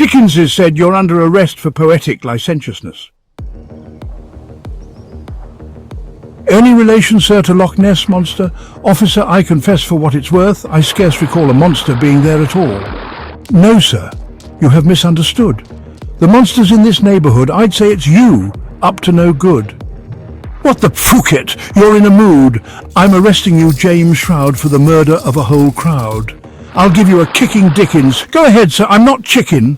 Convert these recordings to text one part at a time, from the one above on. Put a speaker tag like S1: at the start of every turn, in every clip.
S1: Dickens has said you're under arrest for poetic licentiousness. Any relation, sir, to Loch Ness Monster? Officer, I confess for what it's worth, I scarce recall a monster being there at all. No, sir, you have misunderstood. The monster's in this neighbourhood. I'd say it's you, up to no good. What the Phuket? You're in a mood. I'm arresting you, James Shroud, for the murder of a whole crowd. I'll give you a kicking Dickens. Go ahead, sir, I'm not chicken.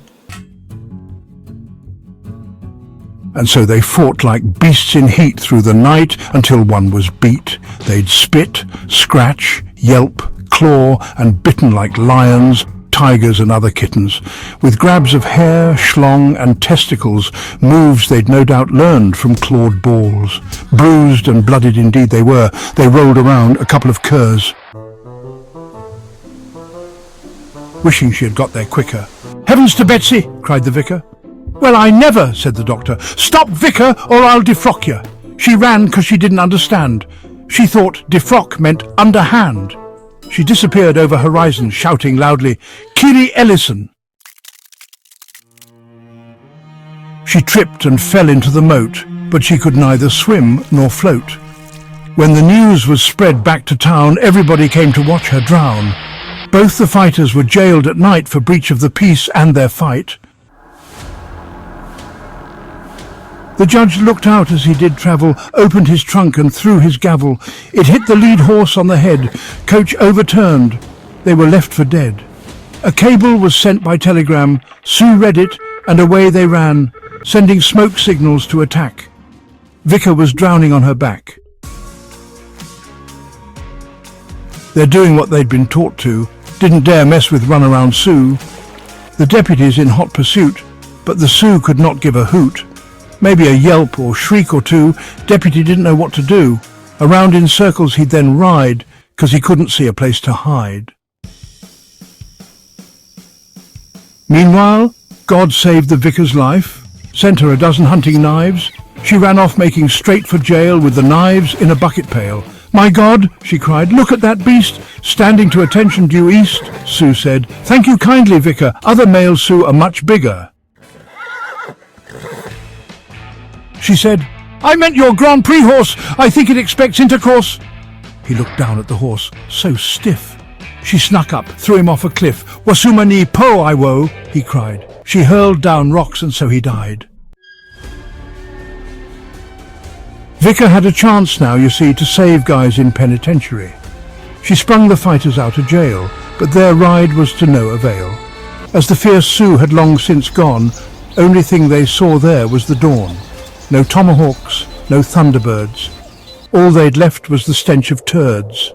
S1: And so they fought like beasts in heat through the night until one was beat. They'd spit, scratch, yelp, claw, and bitten like lions, tigers and other kittens, with grabs of hair, schlong and testicles, moves they'd no doubt learned from clawed balls. Bruised and blooded indeed they were. They rolled around, a couple of curs. Wishing she had got there quicker. Heavens to Betsy, cried the vicar. Well, I never, said the doctor. Stop, vicar, or I'll defrock you. She ran because she didn't understand. She thought defrock meant underhand. She disappeared over horizon, shouting loudly, Kiri Ellison. She tripped and fell into the moat, but she could neither swim nor float. When the news was spread back to town, everybody came to watch her drown. Both the fighters were jailed at night for breach of the peace and their fight. The judge looked out as he did travel, opened his trunk and threw his gavel. It hit the lead horse on the head. Coach overturned. They were left for dead. A cable was sent by telegram. Sue read it, and away they ran, sending smoke signals to attack. Vicar was drowning on her back. They're doing what they'd been taught to, didn't dare mess with runaround Sue. The deputies in hot pursuit, but the Sioux could not give a hoot. Maybe a yelp or shriek or two. Deputy didn't know what to do. Around in circles he'd then ride, 'cause he couldn't see a place to hide. Meanwhile, God saved the vicar's life, sent her a dozen hunting knives. She ran off making straight for jail with the knives in a bucket pail. My God, she cried, look at that beast, standing to attention due east. Sue said, thank you kindly, vicar, other male Sioux are much bigger. She said, I meant your Grand Prix horse. I think it expects intercourse. He looked down at the horse, so stiff. She snuck up, threw him off a cliff. Wasumani po I woe, he cried. She hurled down rocks and so he died. Vicar had a chance now, you see, to save guys in penitentiary. She sprung the fighters out of jail, but their ride was to no avail. As the fierce Sioux had long since gone, only thing they saw there was the dawn. No tomahawks, no thunderbirds. All they'd left was the stench of turds.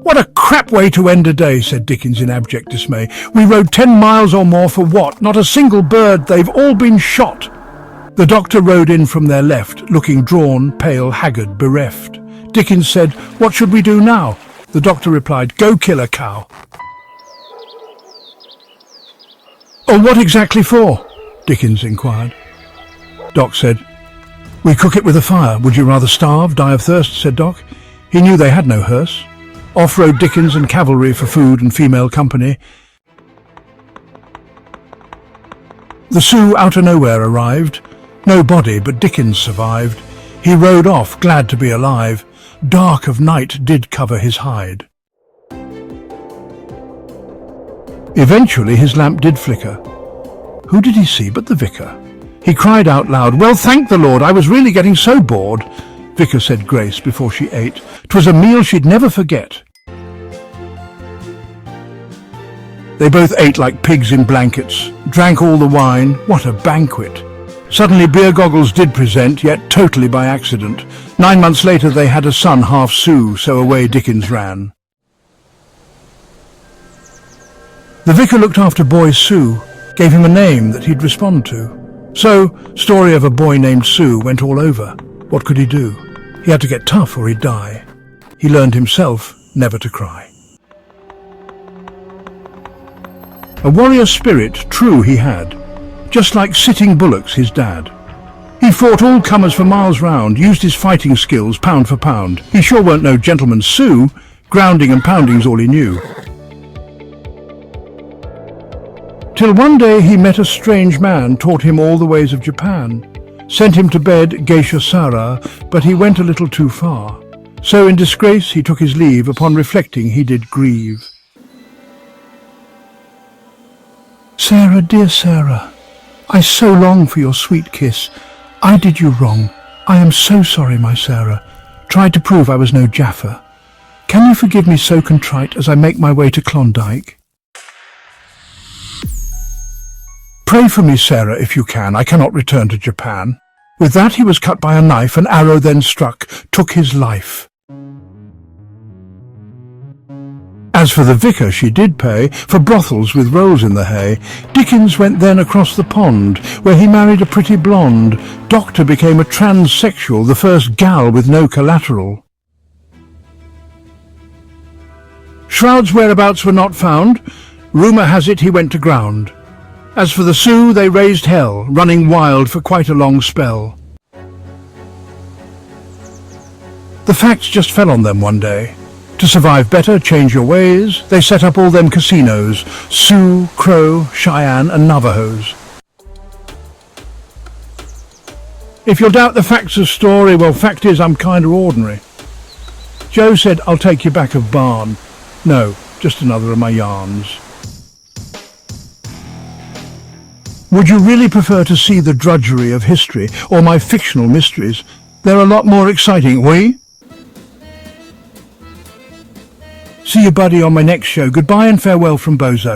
S1: What a crap way to end a day, said Dickens in abject dismay. We rode 10 miles or more for what? Not a single bird, they've all been shot. The doctor rode in from their left, looking drawn, pale, haggard, bereft. Dickens said, what should we do now? The doctor replied, go kill a cow. Oh, what exactly for? Dickens inquired. Doc said, we cook it with a fire. Would you rather starve, die of thirst, said Doc. He knew they had no hearse. Off rode Dickens and cavalry for food and female company. The Sioux out of nowhere arrived. No body, but Dickens survived. He rode off, glad to be alive. Dark of night did cover his hide. Eventually his lamp did flicker. Who did he see but the vicar? He cried out loud, well, thank the Lord, I was really getting so bored. Vicar said grace before she ate. 'Twas a meal she'd never forget. They both ate like pigs in blankets, drank all the wine. What a banquet. Suddenly beer goggles did present, yet totally by accident. 9 months later they had a son half Sioux, so away Dickens ran. The vicar looked after boy Sioux, gave him a name that he'd respond to. So, story of a boy named Sioux went all over. What could he do? He had to get tough or he'd die. He learned himself never to cry. A warrior spirit, true he had, just like Sitting Bullock's his dad. He fought all comers for miles round, used his fighting skills pound for pound. He sure weren't no gentleman Sioux, grounding and pounding's all he knew. Till one day he met a strange man, taught him all the ways of Japan. Sent him to bed, Geisha Sara, but he went a little too far. So in disgrace he took his leave, upon reflecting he did grieve. Sarah, dear Sarah, I so long for your sweet kiss. I did you wrong. I am so sorry, my Sarah. Tried to prove I was no Jaffa. Can you forgive me so contrite as I make my way to Klondike? Pray for me, Sarah, if you can. I cannot return to Japan. With that he was cut by a knife. An arrow then struck, took his life. As for the vicar, she did pay for brothels with rolls in the hay. Dickens went then across the pond, where he married a pretty blonde. Doctor became a transsexual, the first gal with no collateral. Shroud's whereabouts were not found. Rumour has it he went to ground. As for the Sioux, they raised hell, running wild for quite a long spell. The facts just fell on them one day. To survive better, change your ways, they set up all them casinos, Sioux, Crow, Cheyenne and Navajos. If you'll doubt the facts of story, well, fact is I'm kinda ordinary. Joe said, I'll take you back of barn. No, just another of my yarns. Would you really prefer to see the drudgery of history or my fictional mysteries? They're a lot more exciting, oui? See you, buddy, on my next show. Goodbye and farewell from Bozo.